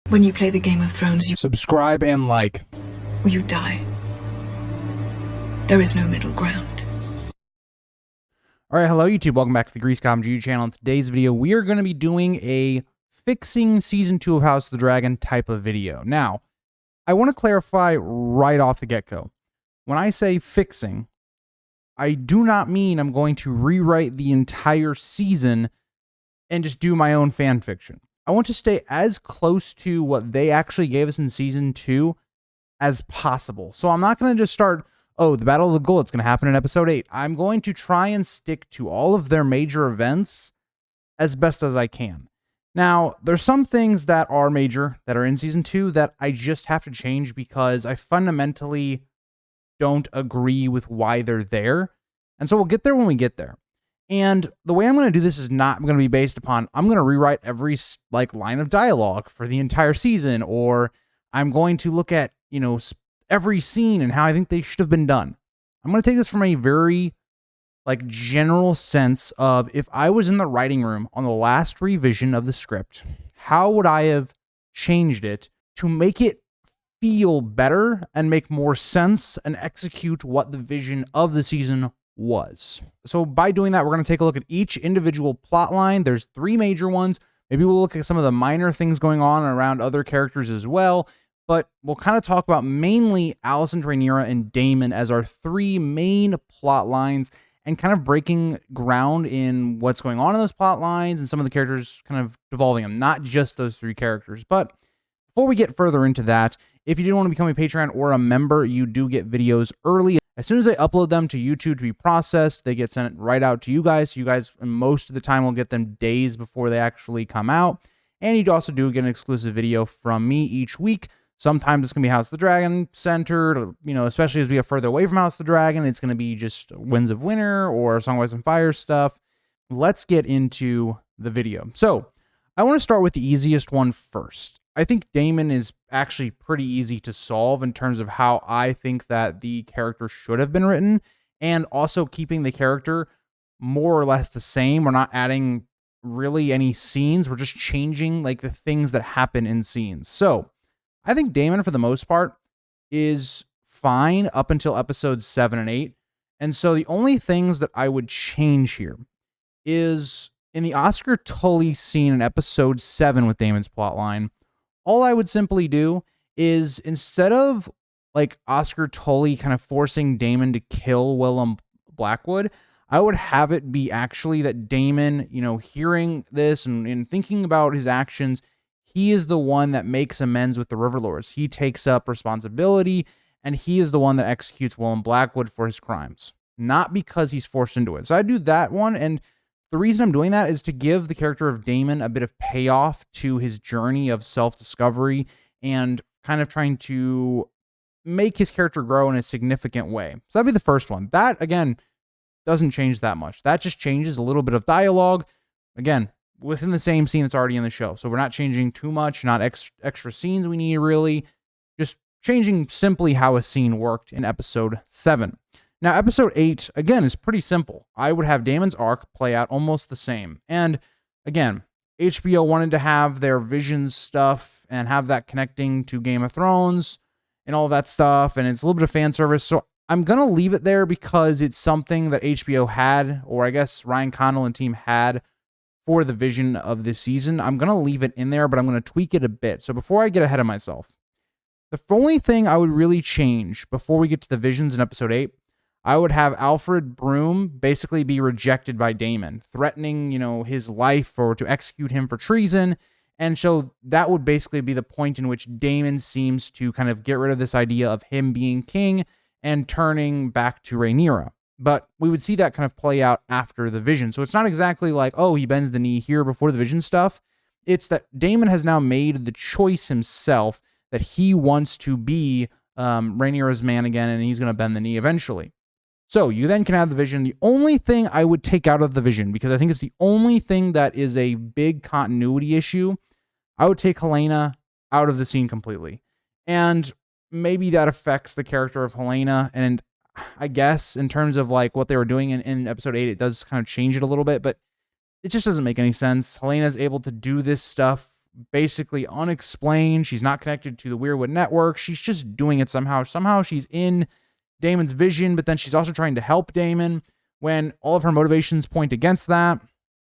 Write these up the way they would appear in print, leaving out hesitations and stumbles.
When you play the Game of Thrones, you subscribe and like, or you die. There is no middle ground. All right, hello YouTube. Welcome back to the Greasecom GU channel. In today's video, we are going to be doing a fixing Season 2 of House of the Dragon type of video. Now, I want to clarify right off the get-go. When I say fixing, I do not mean I'm going to rewrite the entire season and just do my own fan fiction. I want to stay as close to what they actually gave us in Season 2 as possible. So I'm not going to just start, oh, the Battle of the Gullet's going to happen in Episode 8. I'm going to try and stick to all of their major events as best as I can. Now, there's some things that are major, that are in Season 2, that I just have to change because I fundamentally don't agree with why they're there. And so we'll get there when we get there. And the way I'm going to do this is not going to be based upon, I'm going to rewrite every line of dialogue for the entire season, or I'm going to look at, every scene and how I think they should have been done. I'm going to take this from a very general sense of, if I was in the writing room on the last revision of the script, how would I have changed it to make it feel better and make more sense and execute what the vision of the season was. So by doing that, we're going to take a look at each individual plot line. There's 3 major ones. Maybe we'll look at some of the minor things going on around other characters as well, but we'll kind of talk about mainly Alicent, Rhaenyra, and Daemon as our 3 main plot lines, and kind of breaking ground in what's going on in those plot lines and some of the characters, kind of devolving them, not just those 3 characters. But before we get further into that, if you do want to become a Patreon or a member, you do get videos early. As soon as I upload them to YouTube to be processed, they get sent right out to you guys. You guys, most of the time, will get them days before they actually come out. And you also do get an exclusive video from me each week. Sometimes it's going to be House of the Dragon centered, especially as we get further away from House of the Dragon. It's going to be just Winds of Winter or Song of Ice and Fire stuff. Let's get into the video. So I want to start with the easiest one first. I think Daemon is actually pretty easy to solve in terms of how I think that the character should have been written, and also keeping the character more or less the same. We're not adding really any scenes. We're just changing the things that happen in scenes. So I think Daemon, for the most part, is fine up until episodes 7 and 8. And so the only things that I would change here is in the Oscar Tully scene in episode 7 with Daemon's plotline. All I would simply do is, instead of Oscar Tully kind of forcing Daemon to kill Willem Blackwood, I would have it be actually that Daemon, hearing this and thinking about his actions, he is the one that makes amends with the Riverlords. He takes up responsibility, and he is the one that executes Willem Blackwood for his crimes, not because he's forced into it. So I do that one, and the reason I'm doing that is to give the character of Daemon a bit of payoff to his journey of self-discovery and kind of trying to make his character grow in a significant way. So that'd be the first one. That, again, doesn't change that much. That just changes a little bit of dialogue, again, within the same scene that's already in the show. So we're not changing too much, not extra scenes we need, really. Just changing simply how a scene worked in episode 7. Now, episode 8, again, is pretty simple. I would have Daemon's arc play out almost the same. And, again, HBO wanted to have their Visions stuff and have that connecting to Game of Thrones and all that stuff, and it's a little bit of fan service. So I'm going to leave it there because it's something that HBO had, or I guess Ryan Condal and team had, for the vision of this season. I'm going to leave it in there, but I'm going to tweak it a bit. So before I get ahead of myself, the only thing I would really change before we get to the visions in episode 8, I would have Alfred Broom basically be rejected by Daemon, threatening, his life or to execute him for treason. And so that would basically be the point in which Daemon seems to kind of get rid of this idea of him being king and turning back to Rhaenyra. But we would see that kind of play out after the vision. So it's not exactly like, oh, he bends the knee here before the vision stuff. It's that Daemon has now made the choice himself that he wants to be Rhaenyra's man again, and he's going to bend the knee eventually. So you then can have the vision. The only thing I would take out of the vision, because I think it's the only thing that is a big continuity issue, I would take Helena out of the scene completely. And maybe that affects the character of Helena. And I guess in terms of what they were doing in episode 8, it does kind of change it a little bit, but it just doesn't make any sense. Helena's able to do this stuff basically unexplained. She's not connected to the Weirwood network. She's just doing it somehow. Somehow she's in Daemon's vision, but then she's also trying to help Daemon when all of her motivations point against that.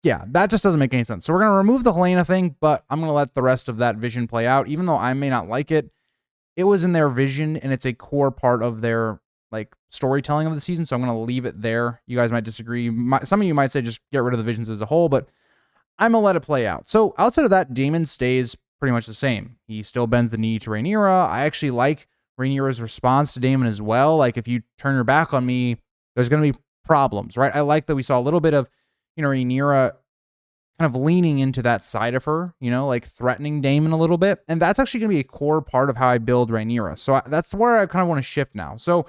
Yeah, that just doesn't make any sense. So we're going to remove the Helena thing, but I'm going to let the rest of that vision play out. Even though I may not like it, it was in their vision, and it's a core part of their like storytelling of the season, so I'm going to leave it there. You guys might disagree. Some of you might say just get rid of the visions as a whole, but I'm going to let it play out. So outside of that, Daemon stays pretty much the same. He still bends the knee to Rhaenyra. I actually like Rhaenyra's response to Daemon as well. Like, if you turn your back on me, there's going to be problems, right? I like that we saw a little bit of, Rhaenyra kind of leaning into that side of her, like threatening Daemon a little bit. And that's actually going to be a core part of how I build Rhaenyra. So that's where I kind of want to shift now. So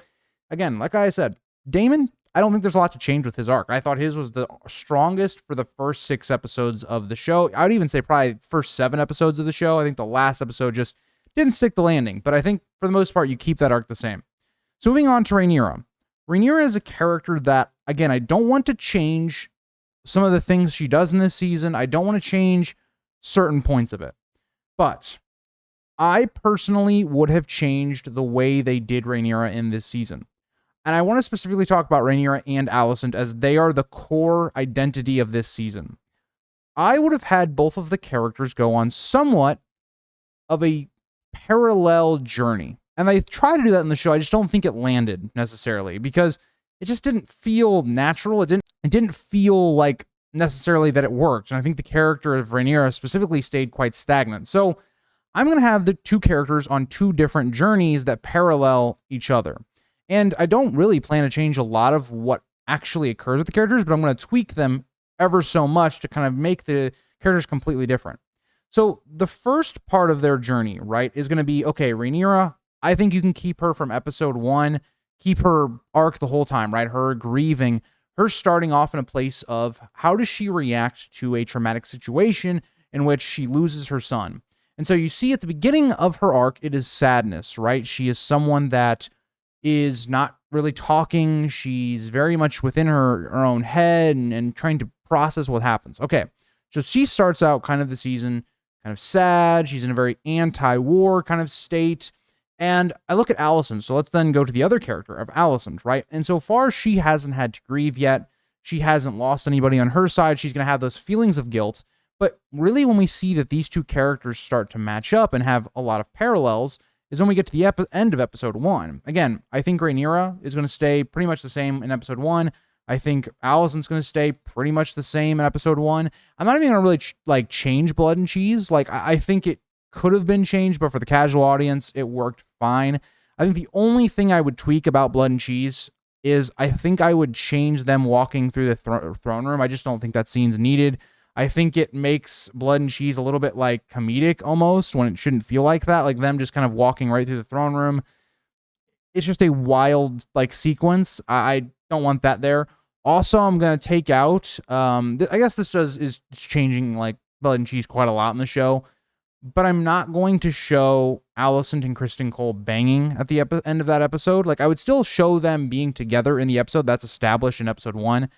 again, like I said, Daemon, I don't think there's a lot to change with his arc. I thought his was the strongest for the first 6 episodes of the show. I would even say probably first 7 episodes of the show. I think the last episode just didn't stick the landing. But I think for the most part, you keep that arc the same. So moving on to Rhaenyra. Rhaenyra is a character that, again, I don't want to change some of the things she does in this season. I don't want to change certain points of it. But I personally would have changed the way they did Rhaenyra in this season. And I want to specifically talk about Rhaenyra and Alicent, as they are the core identity of this season. I would have had both of the characters go on somewhat of a parallel journey. And they tried to do that in the show. I just don't think it landed necessarily, because it just didn't feel natural. It didn't feel like necessarily that it worked. And I think the character of Rhaenyra specifically stayed quite stagnant. So I'm going to have the 2 characters on 2 different journeys that parallel each other. And I don't really plan to change a lot of what actually occurs with the characters, but I'm going to tweak them ever so much to kind of make the characters completely different. So the first part of their journey, right, is going to be, okay, Rhaenyra, I think you can keep her from episode 1, keep her arc the whole time, right? Her grieving, her starting off in a place of how does she react to a traumatic situation in which she loses her son. And so you see at the beginning of her arc, it is sadness, right? She is someone that is not really talking. She's very much within her own head and trying to process what happens. Okay, so she starts out kind of the season kind of sad. She's in a very anti-war kind of state. And I look at Alicent, so let's then go to the other character of Alicent, right? And so far, she hasn't had to grieve yet. She hasn't lost anybody on her side. She's going to have those feelings of guilt. But really, when we see that these 2 characters start to match up and have a lot of parallels, is when we get to the end of episode 1. Again, I think Rhaenyra is going to stay pretty much the same in episode 1. I think Alicent's going to stay pretty much the same in episode 1. I'm not even going to really change Blood and Cheese. Like, I think it could have been changed, but for the casual audience, it worked fine. I think the only thing I would tweak about Blood and Cheese is I think I would change them walking through the throne room. I just don't think that scene's needed. I think it makes Blood and Cheese a little bit like comedic almost, when it shouldn't feel like that, like them just kind of walking right through the throne room. It's just a wild sequence. I don't want that there. Also, I'm going to take out, I guess this is changing Blood and Cheese quite a lot in the show, but I'm not going to show Alicent and Kristen Cole banging at the end of that episode. I would still show them being together in the episode. That's established in episode 1.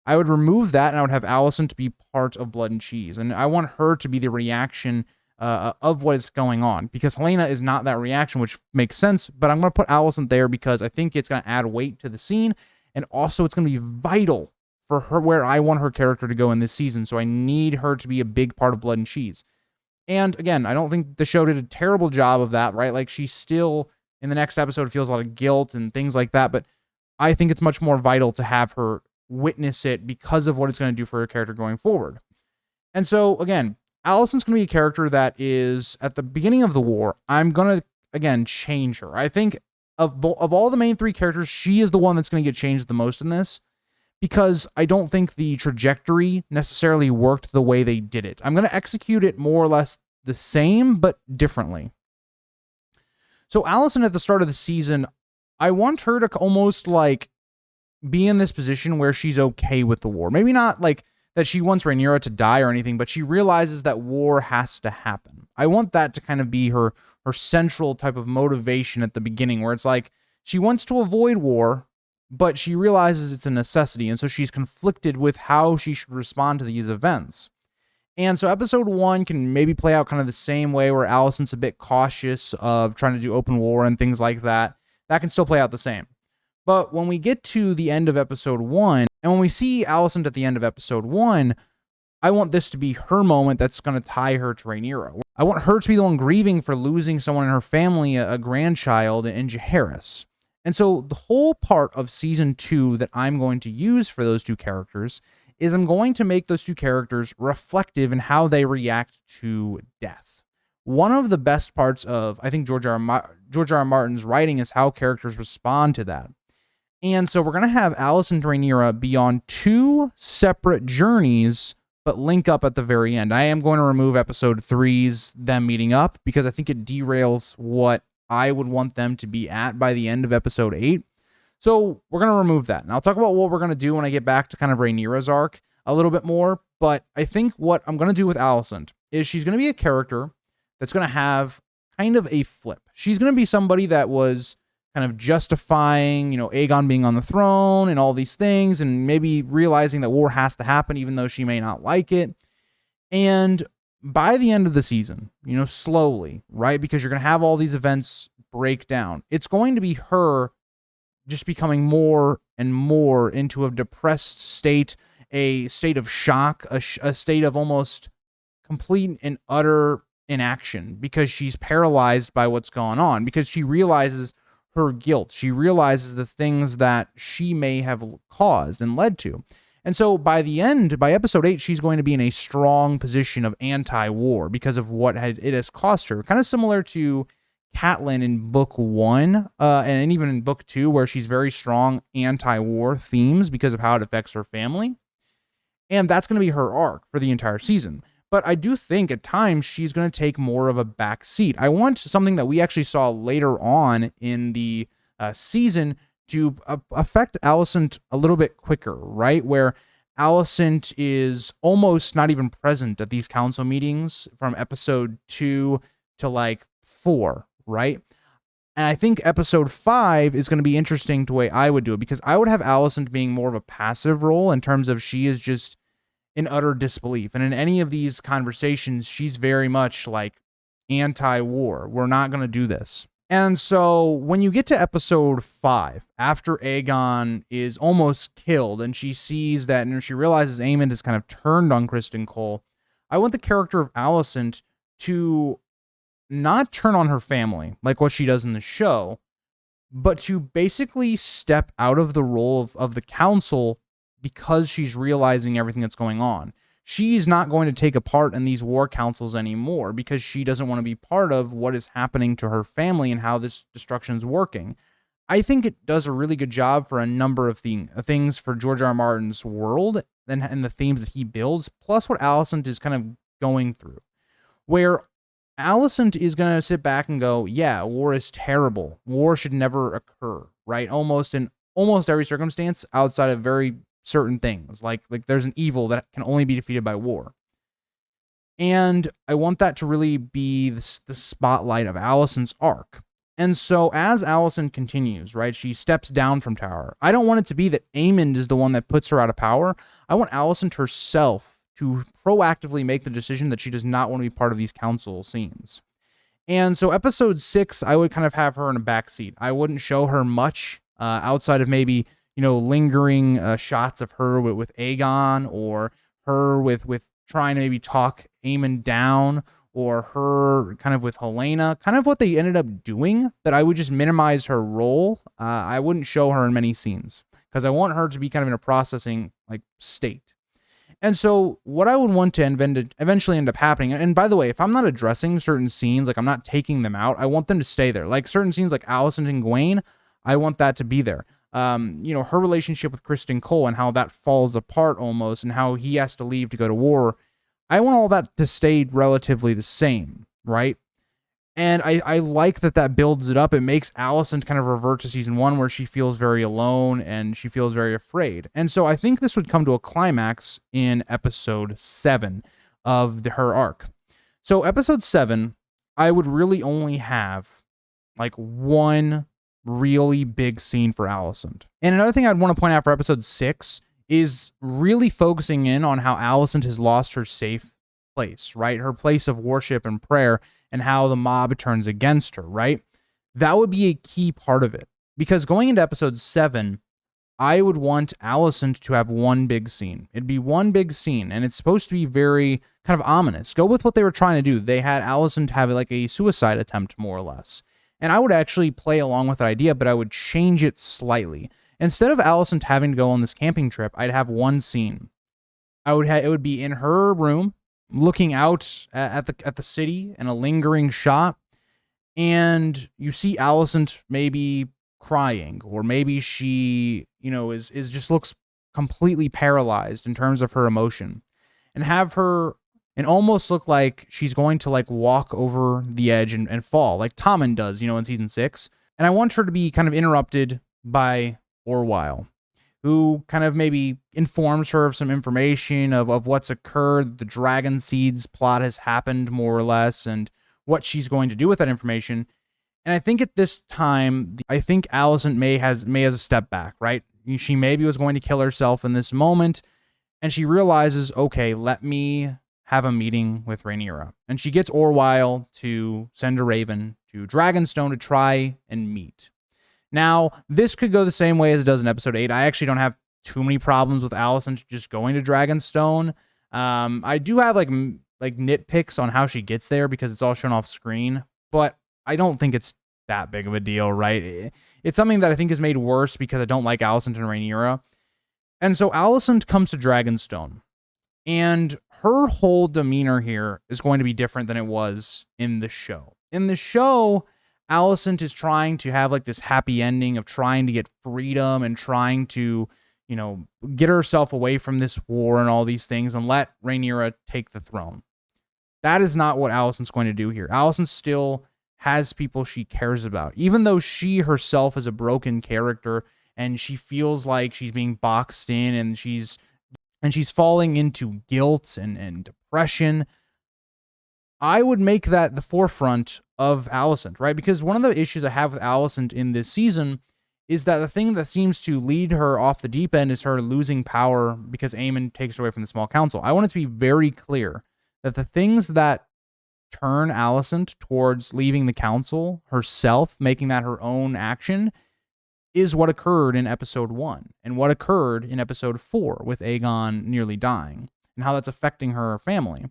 I would remove that, and I would have Alicent be part of Blood and Cheese. And I want her to be the reaction of what is going on, because Helena is not that reaction, which makes sense. But I'm going to put Alicent there because I think it's going to add weight to the scene. And also, it's going to be vital for her where I want her character to go in this season. So I need her to be a big part of Blood and Cheese. And again, I don't think the show did a terrible job of that, right? She still, in the next episode, feels a lot of guilt and things like that. But I think it's much more vital to have her witness it because of what it's going to do for her character going forward. And so, again, Alicent's going to be a character that is, at the beginning of the war, I'm going to, again, change her. I think of all the main 3 characters, she is the one that's going to get changed the most in this, because I don't think the trajectory necessarily worked the way they did it. I'm going to execute it more or less the same, but differently. So Alicent at the start of the season, I want her to almost be in this position where she's okay with the war. Maybe not that she wants Rhaenyra to die or anything, but she realizes that war has to happen. I want that to kind of be her central type of motivation at the beginning, where it's she wants to avoid war, but she realizes it's a necessity, and so she's conflicted with how she should respond to these events. And so episode 1 can maybe play out kind of the same way, where Alicent's a bit cautious of trying to do open war and things like that. That can still play out the same. But when we get to the end of episode 1, and when we see Alicent at the end of episode 1, I want this to be her moment that's going to tie her to Rhaenyra. I want her to be the one grieving for losing someone in her family, a grandchild, in Jaehaerys. And so the whole part of season 2 that I'm going to use for those two characters is I'm going to make those two characters reflective in how they react to death. One of the best parts of, I think, George R. R. Martin's writing is how characters respond to that. And so we're going to have Alicent and Rhaenyra be on 2 separate journeys, but link up at the very end. I am going to remove episode 3's them meeting up, because I think it derails what I would want them to be at by the end of episode 8. So we're going to remove that. And I'll talk about what we're going to do when I get back to kind of Rhaenyra's arc a little bit more. But I think what I'm going to do with Alicent is she's going to be a character that's going to have kind of a flip. She's going to be somebody that was kind of justifying, Aegon being on the throne and all these things, and maybe realizing that war has to happen even though she may not like it. And by the end of the season, slowly, right? Because you're going to have all these events break down. It's going to be her just becoming more and more into a depressed state, a state of shock, a state of almost complete and utter inaction, because she's paralyzed by what's going on, because she realizes her guilt. She realizes the things that she may have caused and led to. And so by the end, by episode 8, she's going to be in a strong position of anti-war because of what it has cost her. Kind of similar to Catelyn in book 1, and even in book 2, where she's very strong anti-war themes because of how it affects her family. And that's going to be her arc for the entire season. But I do think at times she's going to take more of a back seat. I want something that we actually saw later on in the season to affect Alicent a little bit quicker, right? Where Alicent is almost not even present at these council meetings from episode 2 to 4, right? And I think episode 5 is going to be interesting the way I would do it, because I would have Alicent being more of a passive role in terms of she is just in utter disbelief. And in any of these conversations, she's very much anti-war. We're not going to do this. And so when you get to episode 5, after Aegon is almost killed and she sees that, and she realizes Aemond has kind of turned on Criston Cole, I want the character of Alicent to not turn on her family like what she does in the show, but to basically step out of the role of the council, because she's realizing everything that's going on. She's not going to take a part in these war councils anymore, because she doesn't want to be part of what is happening to her family and how this destruction is working. I think it does a really good job for a number of things for George R. R. Martin's world and the themes that he builds, plus what Alicent is kind of going through, where Alicent is going to sit back and go, yeah, war is terrible. War should never occur, right? Almost in almost every circumstance outside of very certain things. Like there's an evil that can only be defeated by war. And I want that to really be the spotlight of Alicent's arc. And so as Alicent continues, right, she steps down from power. I don't want it to be that Aemond is the one that puts her out of power. I want Alicent herself to proactively make the decision that she does not want to be part of these council scenes. And so episode 6, I would kind of have her in a backseat. I wouldn't show her much outside of maybe lingering shots of her with Aegon, or her with trying to maybe talk Aemond down, or her kind of with Helena, kind of what they ended up doing, that I would just minimize her role. I wouldn't show her in many scenes, because I want her to be kind of in a processing state. And so what I would want to eventually end up happening, and by the way, if I'm not addressing certain scenes, I'm not taking them out, I want them to stay there. Certain scenes like Alicent and Gwaine, I want that to be there. Her relationship with Criston Cole and how that falls apart almost, and how he has to leave to go to war. I want all that to stay relatively the same, right? And I like that builds it up. It makes Alicent kind of revert to season 1, where she feels very alone and she feels very afraid. And so I think this would come to a climax in episode 7 of her arc. So episode 7, I would really only have one really big scene for Alicent. And another thing I'd want to point out for episode 6 is really focusing in on how Alicent has lost her safe place, right? Her place of worship and prayer, and how the mob turns against her, right? That would be a key part of it. Because going into episode 7, I would want Alicent to have one big scene. It'd be one big scene, and it's supposed to be very kind of ominous. Go with what they were trying to do. They had Alicent have like a suicide attempt, more or less. And I would actually play along with that idea, but I would change it slightly. Instead of Alicent having to go on this camping trip, I'd have one scene. It would be in her room, looking out at the city in a lingering shot, and you see Alicent maybe crying, or maybe she, is just looks completely paralyzed in terms of her emotion, and have her and almost look like she's going to like walk over the edge and fall, like Tommen does, in season 6. And I want her to be kind of interrupted by Orwyle, who kind of maybe informs her of some information of what's occurred, the Dragon Seeds plot has happened more or less, and what she's going to do with that information. And I think at this time, I think Alicent may has a step back, right? She maybe was going to kill herself in this moment, and she realizes, okay, let me have a meeting with Rhaenyra. And she gets Orwyle to send a raven to Dragonstone to try and meet. Now, this could go the same way as it does in episode 8. I actually don't have too many problems with Alicent just going to Dragonstone. I do have like nitpicks on how she gets there because it's all shown off screen, but I don't think it's that big of a deal, right? It's something that I think is made worse because I don't like Alicent and Rhaenyra. And so Alicent comes to Dragonstone, and her whole demeanor here is going to be different than it was in the show. In the show, Alicent is trying to have like this happy ending of trying to get freedom and trying to, get herself away from this war and all these things and let Rhaenyra take the throne. That is not what Alicent's going to do here. Alicent still has people she cares about, even though she herself is a broken character and she feels like she's being boxed in and she's falling into guilt and depression. I would make that the forefront of Alicent, right? Because one of the issues I have with Alicent in this season is that the thing that seems to lead her off the deep end is her losing power because Aemon takes her away from the small council. I want it to be very clear that the things that turn Alicent towards leaving the council herself, making that her own action, is what occurred in episode 1 and what occurred in episode 4 with Aegon nearly dying and how that's affecting her family.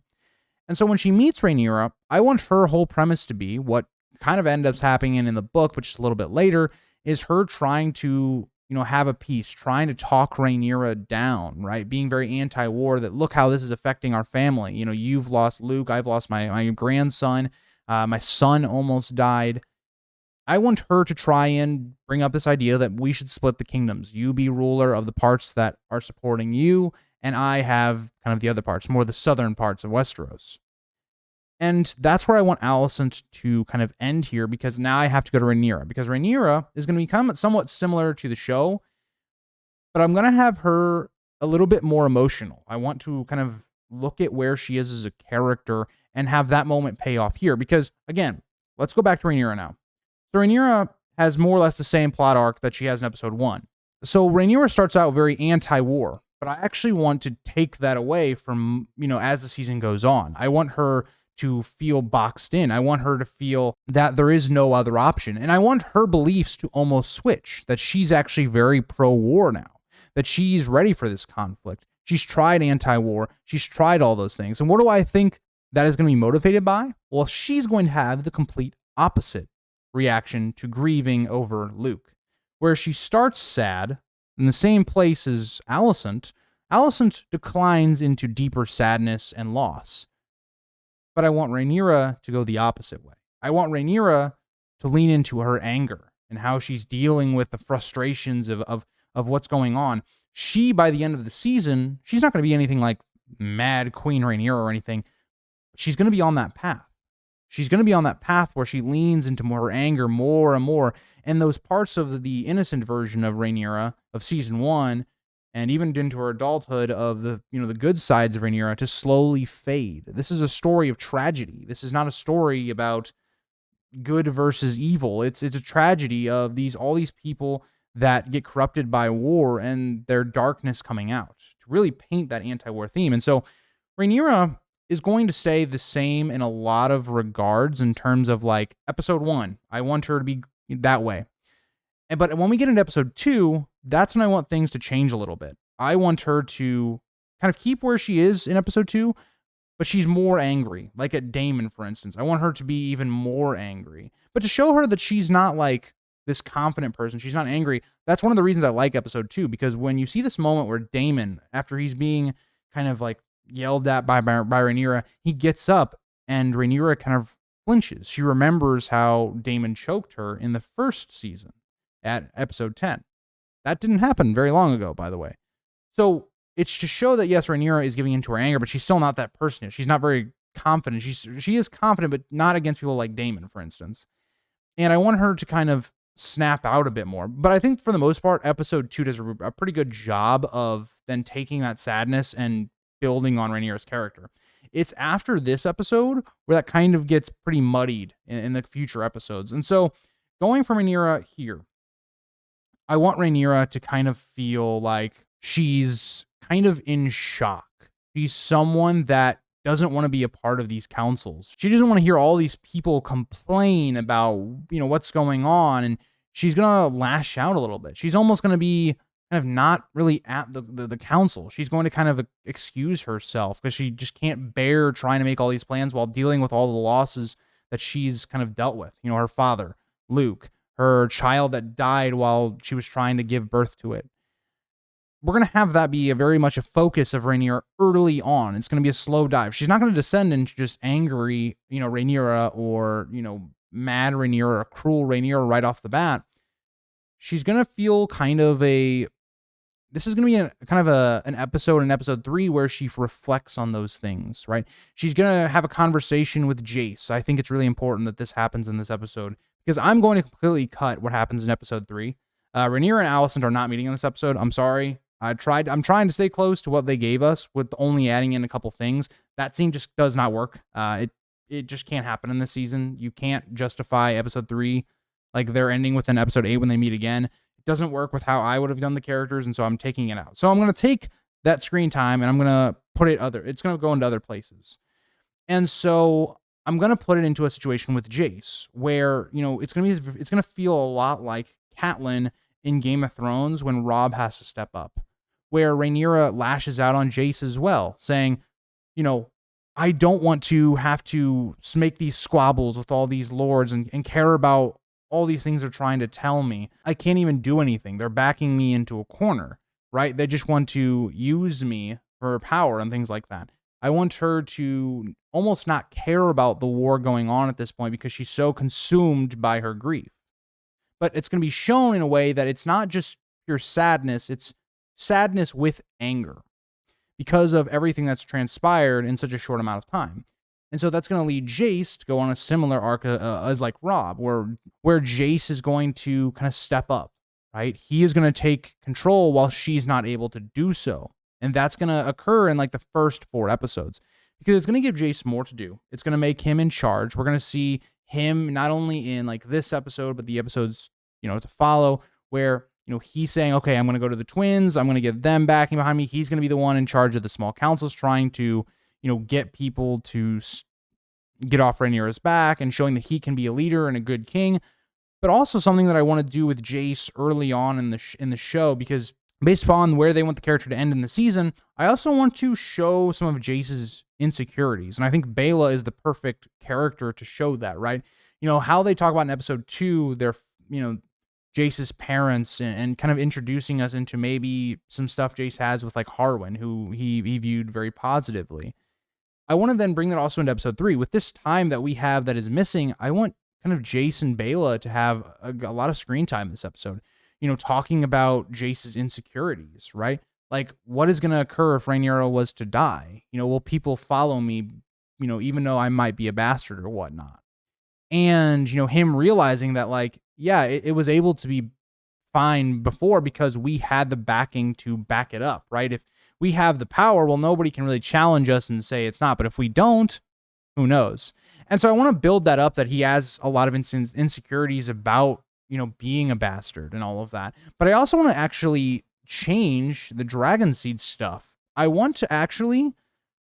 And so when she meets Rhaenyra, I want her whole premise to be what kind of ends up happening in the book, which is a little bit later, is her trying to, have a peace, trying to talk Rhaenyra down, right? Being very anti-war, that look how this is affecting our family. You've lost Luke, I've lost my grandson, my son almost died. I want her to try and bring up this idea that we should split the kingdoms. You be ruler of the parts that are supporting you, and I have kind of the other parts, more the southern parts of Westeros. And that's where I want Alicent to kind of end here, because now I have to go to Rhaenyra, because Rhaenyra is going to become somewhat similar to the show, but I'm going to have her a little bit more emotional. I want to kind of look at where she is as a character and have that moment pay off here, because, again, let's go back to Rhaenyra now. So Rhaenyra has more or less the same plot arc that she has in episode 1. So Rhaenyra starts out very anti-war, but I actually want to take that away from, as the season goes on. I want her to feel boxed in. I want her to feel that there is no other option. And I want her beliefs to almost switch, that she's actually very pro-war now, that she's ready for this conflict. She's tried anti-war. She's tried all those things. And what do I think that is going to be motivated by? Well, she's going to have the complete opposite reaction to grieving over Luke, where she starts sad in the same place as Alicent. Alicent declines into deeper sadness and loss. But I want Rhaenyra to go the opposite way. I want Rhaenyra to lean into her anger and how she's dealing with the frustrations of what's going on. She, by the end of the season, she's not going to be anything like Mad Queen Rhaenyra or anything. She's going to be on that path. She's going to be on that path where she leans into her anger more and more. And those parts of the innocent version of Rhaenyra of season 1, and even into her adulthood of the good sides of Rhaenyra, to slowly fade. This is a story of tragedy. This is not a story about good versus evil. It's a tragedy of all these people that get corrupted by war and their darkness coming out, to really paint that anti-war theme. And so Rhaenyra, is going to stay the same in a lot of regards in terms of like episode 1. I want her to be that way. But when we get into episode 2, that's when I want things to change a little bit. I want her to kind of keep where she is in episode 2, but she's more angry. Like at Daemon, for instance. I want her to be even more angry. But to show her that she's not like this confident person, she's not angry, that's one of the reasons I like episode 2, because when you see this moment where Daemon, after he's being kind of like yelled at by Rhaenyra, he gets up and Rhaenyra kind of flinches. She remembers how Daemon choked her in the first season at episode 10. That didn't happen very long ago, by the way. So it's to show that, yes, Rhaenyra is giving into her anger, but she's still not that person yet. She's not very confident. She is confident, but not against people like Daemon, for instance. And I want her to kind of snap out a bit more. But I think for the most part, episode 2 does a pretty good job of then taking that sadness and building on Rhaenyra's character. It's after this episode where that kind of gets pretty muddied in the future episodes. And so going from Rhaenyra here, I want Rhaenyra to kind of feel like she's kind of in shock. She's someone that doesn't want to be a part of these councils. She doesn't want to hear all these people complain about, what's going on, and she's going to lash out a little bit. She's almost going to be kind of not really at the council. She's going to kind of excuse herself because she just can't bear trying to make all these plans while dealing with all the losses that she's kind of dealt with. Her father, Luke, her child that died while she was trying to give birth to it. We're going to have that be very much a focus of Rhaenyra early on. It's going to be a slow dive. She's not going to descend into just angry, Rhaenyra or, mad Rhaenyra or cruel Rhaenyra right off the bat. She's going to feel kind of this is going to be kind of an episode in episode 3 where she reflects on those things, right? She's going to have a conversation with Jace. I think it's really important that this happens in this episode because I'm going to completely cut what happens in episode 3. Rhaenyra and Alicent are not meeting in this episode. I'm sorry. I'm trying to stay close to what they gave us with only adding in a couple things. That scene just does not work. It just can't happen in this season. You can't justify episode 3 like they're ending within episode 8 when they meet again. It doesn't work with how I would have done the characters, and so I'm taking it out. So I'm going to take that screen time and I'm going to put it it's going to go into other places. And so I'm going to put it into a situation with Jace where, it's going to feel a lot like Catelyn in Game of Thrones when Robb has to step up, where Rhaenyra lashes out on Jace as well, saying, I don't want to have to make these squabbles with all these lords and care about all these things they're trying to tell me. I can't even do anything. They're backing me into a corner, right? They just want to use me for power and things like that. I want her to almost not care about the war going on at this point because she's so consumed by her grief. But it's going to be shown in a way that it's not just pure sadness, it's sadness with anger because of everything that's transpired in such a short amount of time. And so that's going to lead Jace to go on a similar arc as like Robb, where Jace is going to kind of step up, right? He is going to take control while she's not able to do so. And that's going to occur in like the first 4 episodes because it's going to give Jace more to do. It's going to make him in charge. We're going to see him not only in like this episode, but the episodes, to follow where, he's saying, okay, I'm going to go to the twins. I'm going to give them backing behind me. He's going to be the one in charge of the small councils trying to, get people to get off Rhaenyra's back and showing that he can be a leader and a good king. But also something that I want to do with Jace early on in the show, because based upon where they want the character to end in the season, I also want to show some of Jace's insecurities. And I think Baela is the perfect character to show that, right? How they talk about in episode 2, their, Jace's parents and kind of introducing us into maybe some stuff Jace has with like Harwin, who he viewed very positively. I want to then bring that also into episode 3. With this time that we have that is missing, I want kind of Jace and Baela to have a lot of screen time this episode, talking about Jace's insecurities, right? Like, what is going to occur if Rhaenyra was to die? Will people follow me, even though I might be a bastard or whatnot? And, him realizing that, like, yeah, it was able to be fine before because we had the backing to back it up, right? If we have the power, well, nobody can really challenge us and say it's not. But if we don't, who knows? And so I want to build that up, that he has a lot of insecurities about, being a bastard and all of that. But I also want to actually change the Dragonseed stuff. I want to actually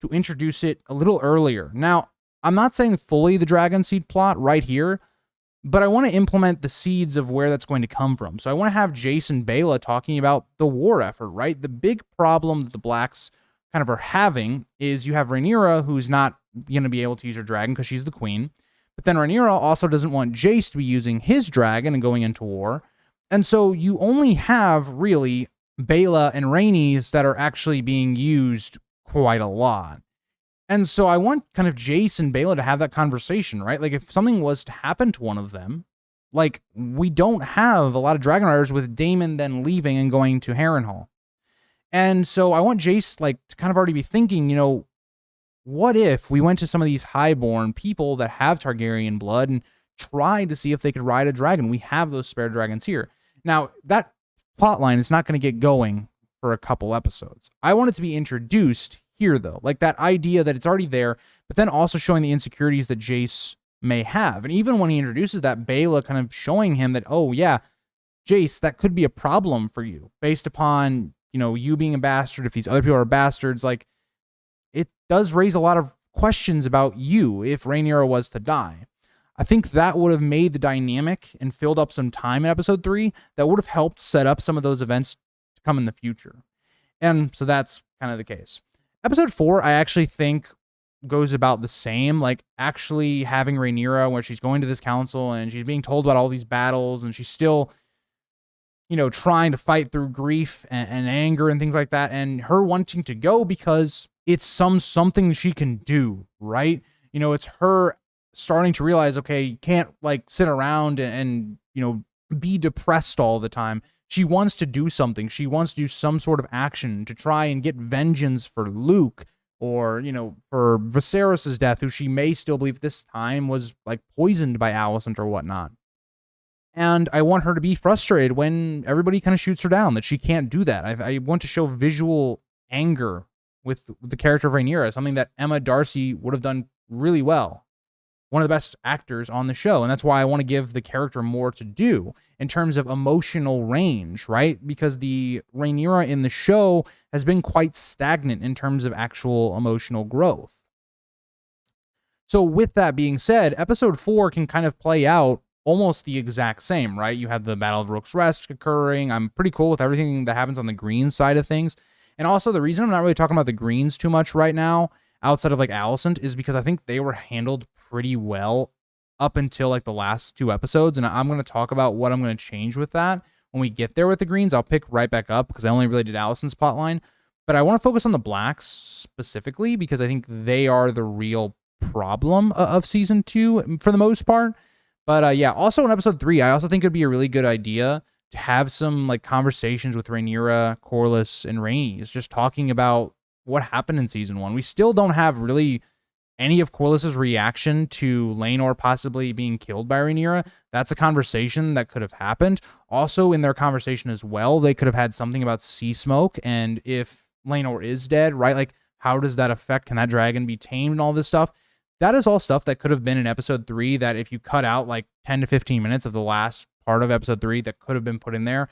to introduce it a little earlier. Now, I'm not saying fully the dragon seed plot right here, but I want to implement the seeds of where that's going to come from. So I want to have Jace and Baela talking about the war effort, right? The big problem that the Blacks kind of are having is you have Rhaenyra, who's not going to be able to use her dragon because she's the queen. But then Rhaenyra also doesn't want Jace to be using his dragon and going into war. And so you only have really Baela and Rhaenys that are actually being used quite a lot. And so I want kind of Jace and Baela to have that conversation, right? Like if something was to happen to one of them, like we don't have a lot of Dragon Riders with Daemon then leaving and going to Harrenhal. And so I want Jace like to kind of already be thinking, you know, what if we went to some of these highborn people that have Targaryen blood and tried to see if they could ride a dragon? We have those spare dragons here. Now, that plotline is not going to get going for a couple episodes. I want it to be introduced here, though. Like that idea that it's already there, but then also showing the insecurities that Jace may have. And even when he introduces that, Baela kind of showing him that, oh, yeah, Jace, that could be a problem for you based upon, you know, you being a bastard. If these other people are bastards, like it does raise a lot of questions about you if Rhaenyra was to die. I think that would have made the dynamic and filled up some time in episode 3 that would have helped set up some of those events to come in the future. And so that's kind of the case. Episode 4, I actually think goes about the same, like actually having Rhaenyra where she's going to this council and she's being told about all these battles and she's still, you know, trying to fight through grief and anger and things like that. And her wanting to go because it's something she can do, right? You know, it's her starting to realize, okay, you can't like sit around and you know, be depressed all the time. She wants to do something. She wants to do some sort of action to try and get vengeance for Luke or, you know, for Viserys' death, who she may still believe this time was like poisoned by Alicent or whatnot. And I want her to be frustrated when everybody kind of shoots her down, that she can't do that. I want to show visual anger with the character of Rhaenyra, something that Emma Darcy would have done really well. One of the best actors on the show. And that's why I want to give the character more to do in terms of emotional range, right? Because the Rhaenyra in the show has been quite stagnant in terms of actual emotional growth. So with that being said, episode 4 can kind of play out almost the exact same, right? You have the Battle of Rook's Rest occurring. I'm pretty cool with everything that happens on the green side of things. And also the reason I'm not really talking about the greens too much right now, outside of like Alicent, is because I think they were handled pretty well up until like the last 2 episodes. And I'm going to talk about what I'm going to change with that when we get there with the greens. I'll pick right back up because I only really did Alicent's plotline. But I want to focus on the blacks specifically because I think they are the real problem of season 2 for the most part. But yeah, also in episode 3, I also think it'd be a really good idea to have some like conversations with Rhaenyra, Corlys, and Rhaenys, just talking about what happened in season 1. We still don't have really any of Corlys's reaction to Laenor possibly being killed by Rhaenyra. That's a conversation that could have happened. Also, in their conversation as well, they could have had something about sea smoke, and if Laenor is dead, right? Like, how does that affect? Can that dragon be tamed and all this stuff? That is all stuff that could have been in episode 3 that if you cut out like 10 to 15 minutes of the last part of episode 3 that could have been put in there,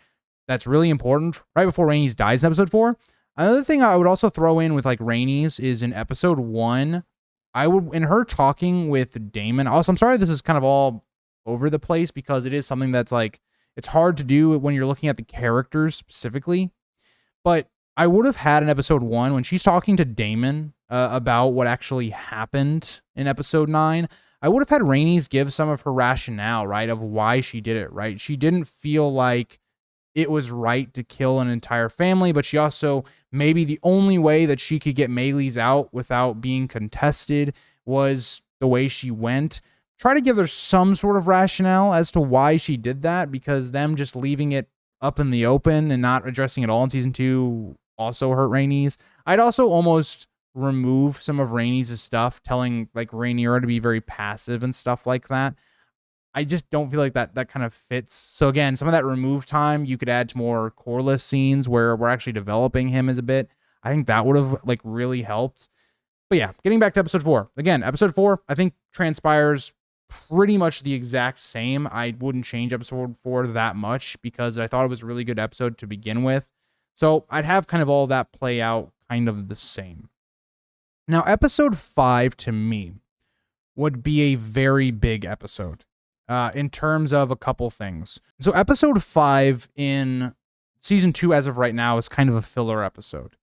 that's really important right before Rhaenys dies in episode 4. Another thing I would also throw in with like Rhaenys is in episode 1, I would, in her talking with Daemon. Also, I'm sorry this is kind of all over the place because it is something that's like, it's hard to do when you're looking at the characters specifically. But I would have had in episode 1 when she's talking to Daemon about what actually happened in episode 9. I would have had Rhaenys give some of her rationale, right, of why she did it, right? She didn't feel like it was right to kill an entire family, but she also, maybe the only way that she could get Meleys out without being contested was the way she went. Try to give her some sort of rationale as to why she did that, because them just leaving it up in the open and not addressing it all in season 2 also hurt Rhaenys. I'd also almost remove some of Rhaenys' stuff, telling like Rhaenyra to be very passive and stuff like that. I just don't feel like that kind of fits. So again, some of that removed time you could add to more Corlys scenes where we're actually developing him as a bit. I think that would have like really helped. But yeah, getting back to episode 4. Again, episode 4, I think transpires pretty much the exact same. I wouldn't change episode 4 that much because I thought it was a really good episode to begin with. So I'd have kind of all that play out kind of the same. Now, episode 5 to me would be a very big episode in terms of a couple things. So episode 5 in season 2 as of right now is kind of a filler episode.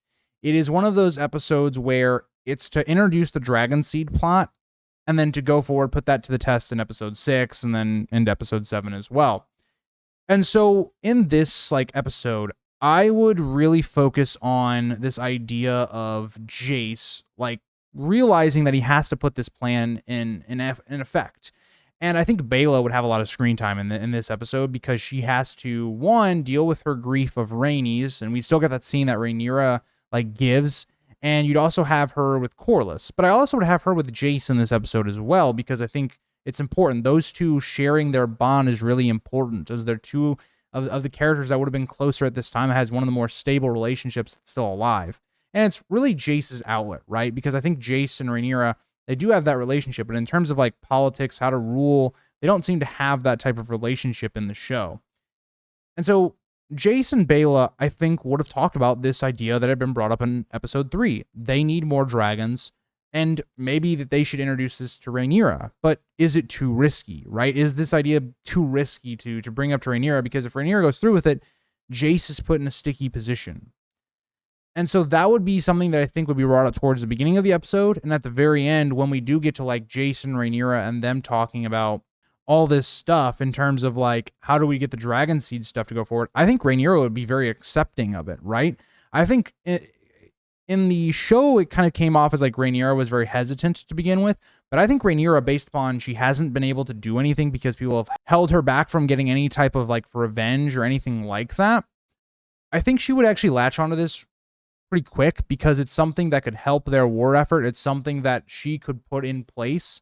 It is one of those episodes where it's to introduce the Dragon Seed plot and then to go forward, put that to the test in episode 6 and then into episode 7 as well. And so in this episode, I would really focus on this idea of Jace, realizing that he has to put this plan in effect. And I think Bela would have a lot of screen time in this episode because she has to, one, deal with her grief of Rhaenys, and we still get that scene that Rhaenyra gives, and you'd also have her with Corlys. But I also would have her with Jace in this episode as well because I think it's important. Those two sharing their bond is really important, as they're two of the characters that would have been closer at this time, has one of the more stable relationships that's still alive. And it's really Jace's outlet, right? Because I think Jace and Rhaenyra, they do have that relationship, but in terms of politics, how to rule, they don't seem to have that type of relationship in the show. And so Jace and Bela, I think, would have talked about this idea that had been brought up in episode 3. They need more dragons, and maybe that they should introduce this to Rhaenyra. But is it too risky, right? Is this idea too risky to bring up to Rhaenyra? Because if Rhaenyra goes through with it, Jace is put in a sticky position. And so that would be something that I think would be brought up towards the beginning of the episode. And at the very end, when we do get to Jace and Rhaenyra and them talking about all this stuff in terms of how do we get the Dragon Seed stuff to go forward, I think Rhaenyra would be very accepting of it, right? I think in the show, it kind of came off as Rhaenyra was very hesitant to begin with. But I think Rhaenyra, based upon she hasn't been able to do anything because people have held her back from getting any type of revenge or anything like that, I think she would actually latch onto this pretty quick because it's something that could help their war effort. It's something that she could put in place.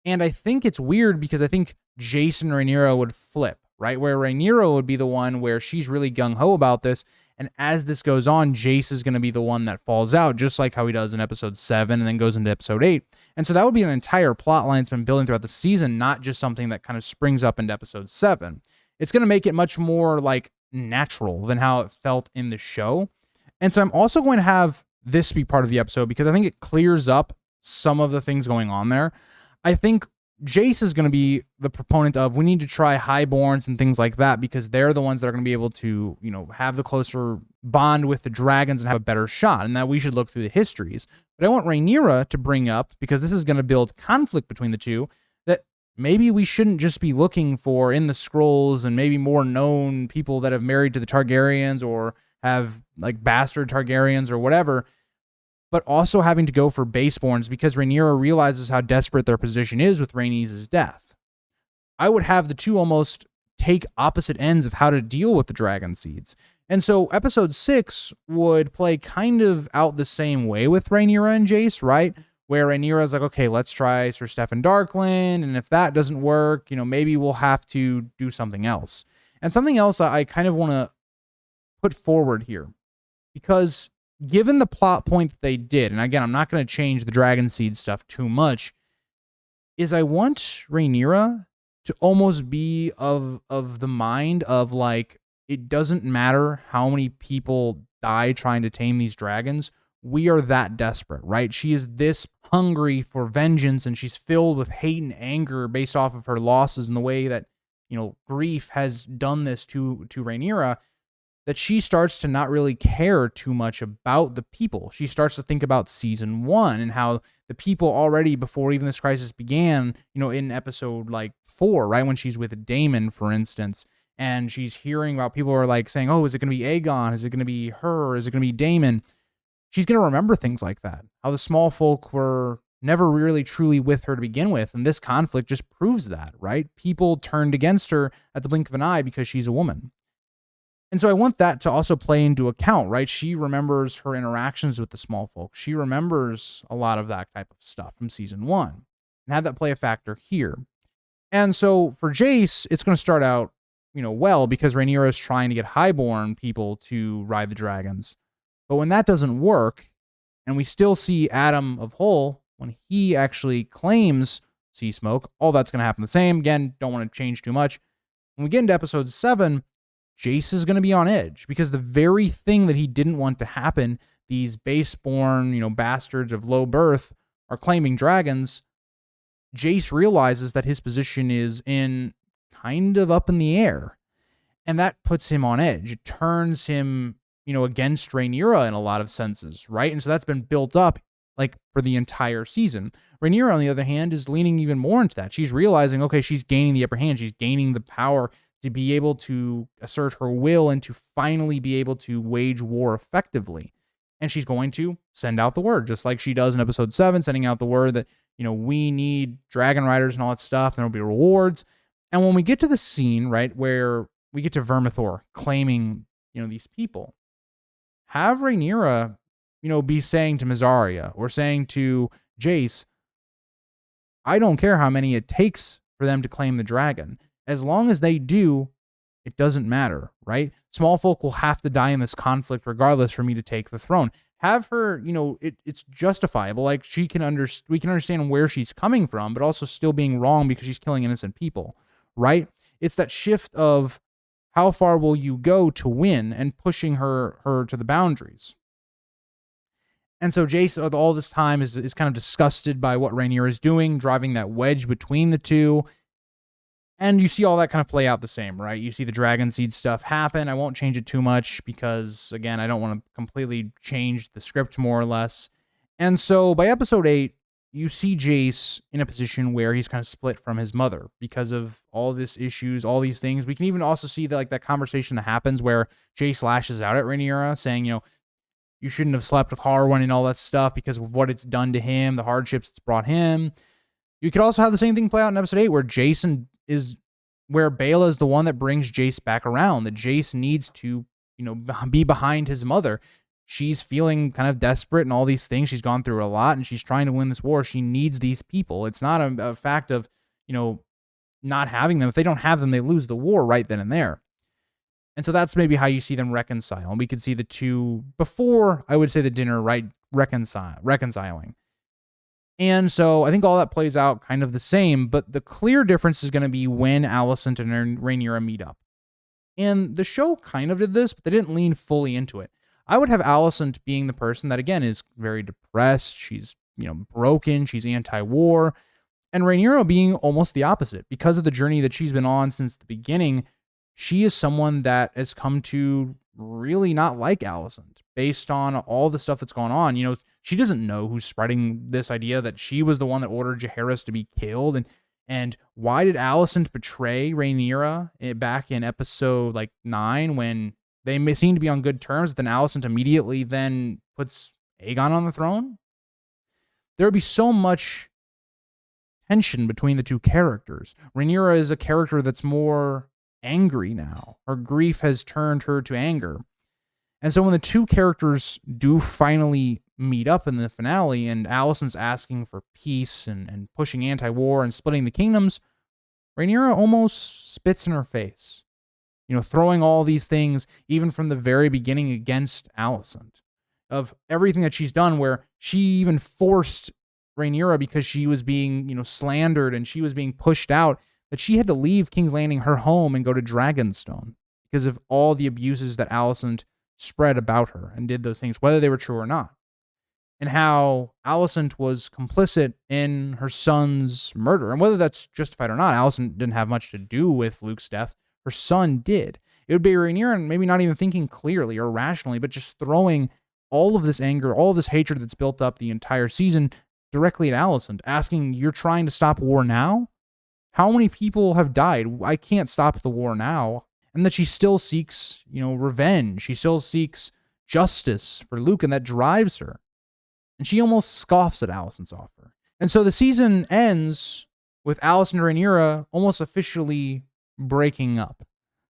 And I think it's weird because I think Jace and Rhaenyra would flip, right? Where Rhaenyra would be the one where she's really gung-ho about this. And as this goes on, Jace is going to be the one that falls out, just like how he does in episode 7 and then goes into episode 8. And so that would be an entire plot line that's been building throughout the season, not just something that kind of springs up into episode 7. It's going to make it much more natural than how it felt in the show. And so I'm also going to have this be part of the episode because I think it clears up some of the things going on there. I think Jace is going to be the proponent of we need to try highborns and things like that because they're the ones that are going to be able to, have the closer bond with the dragons and have a better shot, and that we should look through the histories. But I want Rhaenyra to bring up, because this is going to build conflict between the two, that maybe we shouldn't just be looking for in the scrolls and maybe more known people that have married to the Targaryens or have bastard Targaryens or whatever, but also having to go for baseborns because Rhaenyra realizes how desperate their position is with Rhaenys' death. I would have the two almost take opposite ends of how to deal with the Dragon Seeds. And so episode 6 would play kind of out the same way with Rhaenyra and Jace, right? Where Rhaenyra's okay, let's try Sir Steffan Darkland, and if that doesn't work, maybe we'll have to do something else. And something else I kind of want to put forward here, because given the plot point that they did, and again, I'm not going to change the Dragon Seed stuff too much, is I want Rhaenyra to almost be of the mind of it doesn't matter how many people die trying to tame these dragons. We are that desperate, right? She is this hungry for vengeance, and she's filled with hate and anger based off of her losses and the way that, grief has done this to Rhaenyra, that she starts to not really care too much about the people. She starts to think about season 1 and how the people already, before even this crisis began, in episode 4, right, when she's with Daemon, for instance, and she's hearing about people who are saying, oh, is it going to be Aegon? Is it going to be her? Is it going to be Daemon? She's going to remember things like that. How the small folk were never really truly with her to begin with, and this conflict just proves that, right? People turned against her at the blink of an eye because she's a woman. And so I want that to also play into account, right? She remembers her interactions with the small folk. She remembers a lot of that type of stuff from season 1 and have that play a factor here. And so for Jace, it's going to start out, well, because Rhaenyra is trying to get highborn people to ride the dragons. But when that doesn't work, and we still see Adam of Hull, when he actually claims Sea Smoke, all that's going to happen the same. Again, don't want to change too much. When we get into episode 7, Jace is going to be on edge because the very thing that he didn't want to happen, these baseborn, bastards of low birth are claiming dragons, Jace realizes that his position is kind of up in the air. And that puts him on edge. It turns him, against Rhaenyra in a lot of senses, right? And so that's been built up for the entire season. Rhaenyra, on the other hand, is leaning even more into that. She's realizing, okay, she's gaining the upper hand. She's gaining the power to be able to assert her will and to finally be able to wage war effectively. And she's going to send out the word, just like she does in episode 7, sending out the word that, we need dragon riders and all that stuff. And there'll be rewards. And when we get to the scene, right, where we get to Vermithor claiming, these people, have Rhaenyra, be saying to Mysaria or saying to Jace, I don't care how many it takes for them to claim the dragon. As long as they do, it doesn't matter, right? Small folk will have to die in this conflict regardless for me to take the throne. Have her, it's justifiable. Like we can understand where she's coming from, but also still being wrong because she's killing innocent people, right? It's that shift of how far will you go to win and pushing her to the boundaries. And so Jace all this time is kind of disgusted by what Rhaenyra is doing, driving that wedge between the two. And you see all that kind of play out the same, right? You see the dragon seed stuff happen. I won't change it too much because, again, I don't want to completely change the script more or less. And so by episode 8, you see Jace in a position where he's kind of split from his mother because of all these issues, all these things. We can even also see that conversation that happens where Jace lashes out at Rhaenyra saying, you shouldn't have slept with Harwin and all that stuff because of what it's done to him, the hardships it's brought him. You could also have the same thing play out in episode 8 where where Baela is the one that brings Jace back around, that Jace needs to, be behind his mother. She's feeling kind of desperate and all these things. She's gone through a lot and she's trying to win this war. She needs these people. It's not a fact of, not having them. If they don't have them, they lose the war right then and there. And so that's maybe how you see them reconcile. And we could see the two before, I would say, the dinner, right, reconciling. And so I think all that plays out kind of the same, but the clear difference is going to be when Alicent and Rhaenyra meet up. And the show kind of did this, but they didn't lean fully into it. I would have Alicent being the person that, again, is very depressed. She's, broken. She's anti-war. And Rhaenyra being almost the opposite. Because of the journey that she's been on since the beginning, she is someone that has come to really not like Alicent based on all the stuff that's gone on. She doesn't know who's spreading this idea that she was the one that ordered Jaehaerys to be killed. And why did Alicent betray Rhaenyra back in episode 9 when they seem to be on good terms? Then Alicent immediately then puts Aegon on the throne? There would be so much tension between the two characters. Rhaenyra is a character that's more angry now. Her grief has turned her to anger. And so when the two characters do finally meet up in the finale and Alicent's asking for peace and pushing anti-war and splitting the kingdoms, Rhaenyra almost spits in her face, throwing all these things even from the very beginning against Alicent, of everything that she's done, where she even forced Rhaenyra because she was being, slandered and she was being pushed out, that she had to leave King's Landing, her home, and go to Dragonstone because of all the abuses that Alicent spread about her and did those things, whether they were true or not. And how Alicent was complicit in her son's murder. And whether that's justified or not, Alicent didn't have much to do with Luke's death. Her son did. It would be Rhaenyra maybe not even thinking clearly or rationally, but just throwing all of this anger, all of this hatred that's built up the entire season directly at Alicent, asking, you're trying to stop war now? How many people have died? I can't stop the war now. And that she still seeks, revenge. She still seeks justice for Luke, and that drives her. And she almost scoffs at Alicent's offer. And so the season ends with Alicent and Rhaenyra almost officially breaking up.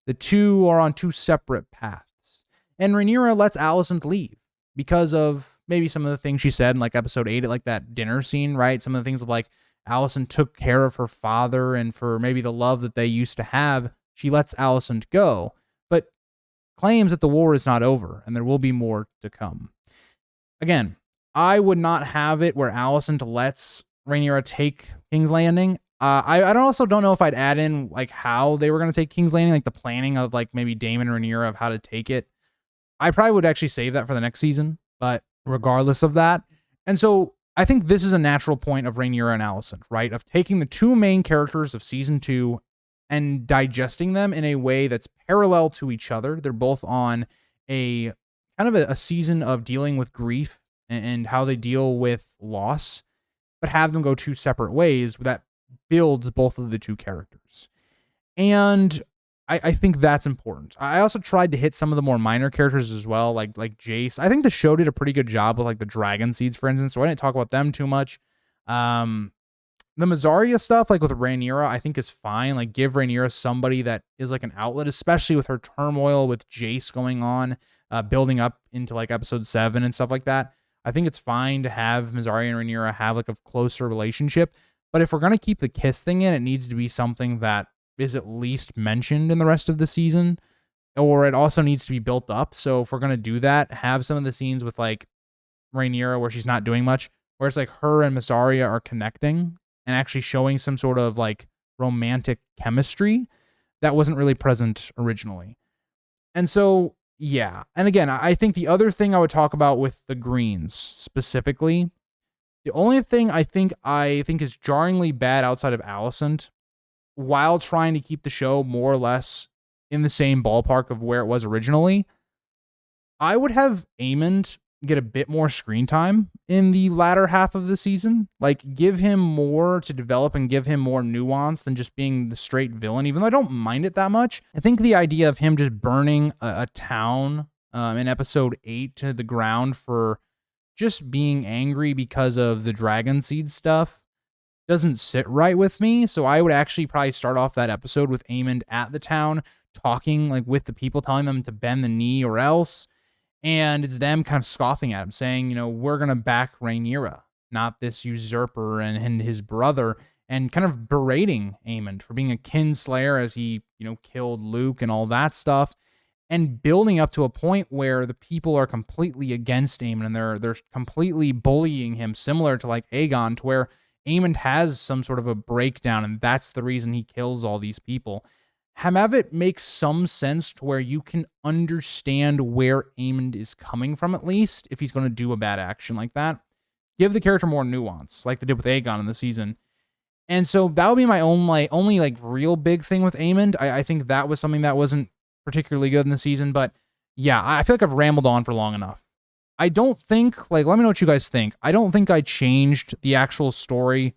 The two are on two separate paths. And Rhaenyra lets Alicent leave because of maybe some of the things she said in episode 8 at that dinner scene, right? Some of the things of Alicent took care of her father, and for maybe the love that they used to have, she lets Alicent go, but claims that the war is not over and there will be more to come. Again, I would not have it where Alicent lets Rhaenyra take King's Landing. I also don't know if I'd add in how they were going to take King's Landing, the planning of maybe Daemon and Rhaenyra of how to take it. I probably would actually save that for the next season, but regardless of that. And so I think this is a natural point of Rhaenyra and Alicent, right? Of taking the two main characters of season 2 and digesting them in a way that's parallel to each other. They're both on a kind of a season of dealing with grief and how they deal with loss, but have them go two separate ways that builds both of the two characters. And I think that's important. I also tried to hit some of the more minor characters as well, like Jace. I think the show did a pretty good job with like the dragon seeds, for instance, so I didn't talk about them too much. The Mazzaria stuff, like with Rhaenyra, I think is fine. Like, give Rhaenyra somebody that is like an outlet, especially with her turmoil with Jace going on, building up into like episode 7 and stuff like that. I think it's fine to have Mazzaria and Rhaenyra have like a closer relationship. But if we're going to keep the kiss thing in, it needs to be something that is at least mentioned in the rest of the season, or it also needs to be built up. So if we're going to do that, have some of the scenes with like Rhaenyra where she's not doing much, where it's like her and Mazzaria are connecting and actually showing some sort of like romantic chemistry that wasn't really present originally. And so, yeah. And again, I think the other thing I would talk about with the Greens specifically, the only thing I think is jarringly bad outside of Alicent, while trying to keep the show more or less in the same ballpark of where it was originally, I would have Aemond get a bit more screen time in the latter half of the season. Like, give him more to develop and give him more nuance than just being the straight villain, even though I don't mind it that much. I think the idea of him just burning a town in episode 8 to the ground for just being angry because of the dragon seed stuff doesn't sit right with me. So I would actually probably start off that episode with Aemond at the town, talking like with the people, telling them to bend the knee or else. And it's them kind of scoffing at him, saying, you know, we're going to back Rhaenyra, not this usurper and his brother, and kind of berating Aemond for being a kinslayer as he, you know, killed Luke and all that stuff, and building up to a point where the people are completely against Aemond and they're completely bullying him, similar to like Aegon, to where Aemond has some sort of a breakdown, and that's the reason he kills all these people. Have it make some sense to where you can understand where Aemond is coming from, at least, if he's going to do a bad action like that. Give the character more nuance, like they did with Aegon in the season. And so that would be my only like real big thing with Aemond. I think that was something that wasn't particularly good in the season, but yeah, I feel like I've rambled on for long enough. I don't think, like, let me know what you guys think. I don't think I changed the actual story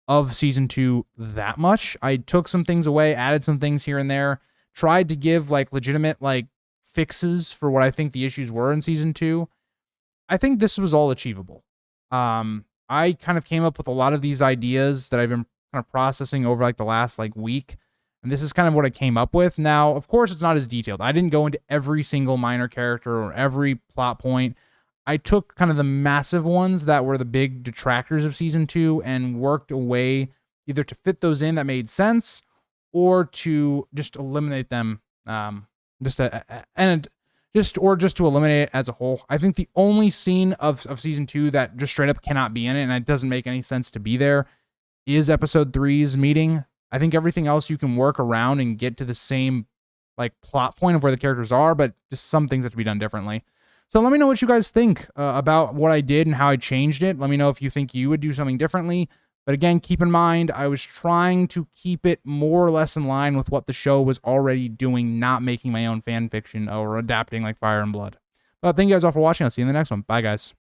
of season 2 that much. I took some things away, added some things here and there, tried to give like legitimate like fixes for what I think the issues were in season 2. I think this was all achievable. I kind of came up with a lot of these ideas that I've been kind of processing over like the last like week. And this is kind of what I came up with. Now, of course, it's not as detailed. I didn't go into every single minor character or every plot point. I took kind of the massive ones that were the big detractors of season 2 and worked a way either to fit those in that made sense or to just eliminate them, just to eliminate it as a whole. I think the only scene of season 2 that just straight up cannot be in it, and it doesn't make any sense to be there, is episode 3's meeting. I think everything else you can work around and get to the same like plot point of where the characters are, but just some things have to be done differently. So let me know what you guys think about what I did and how I changed it. Let me know if you think you would do something differently. But again, keep in mind, I was trying to keep it more or less in line with what the show was already doing, not making my own fan fiction or adapting like Fire and Blood. But thank you guys all for watching. I'll see you in the next one. Bye, guys.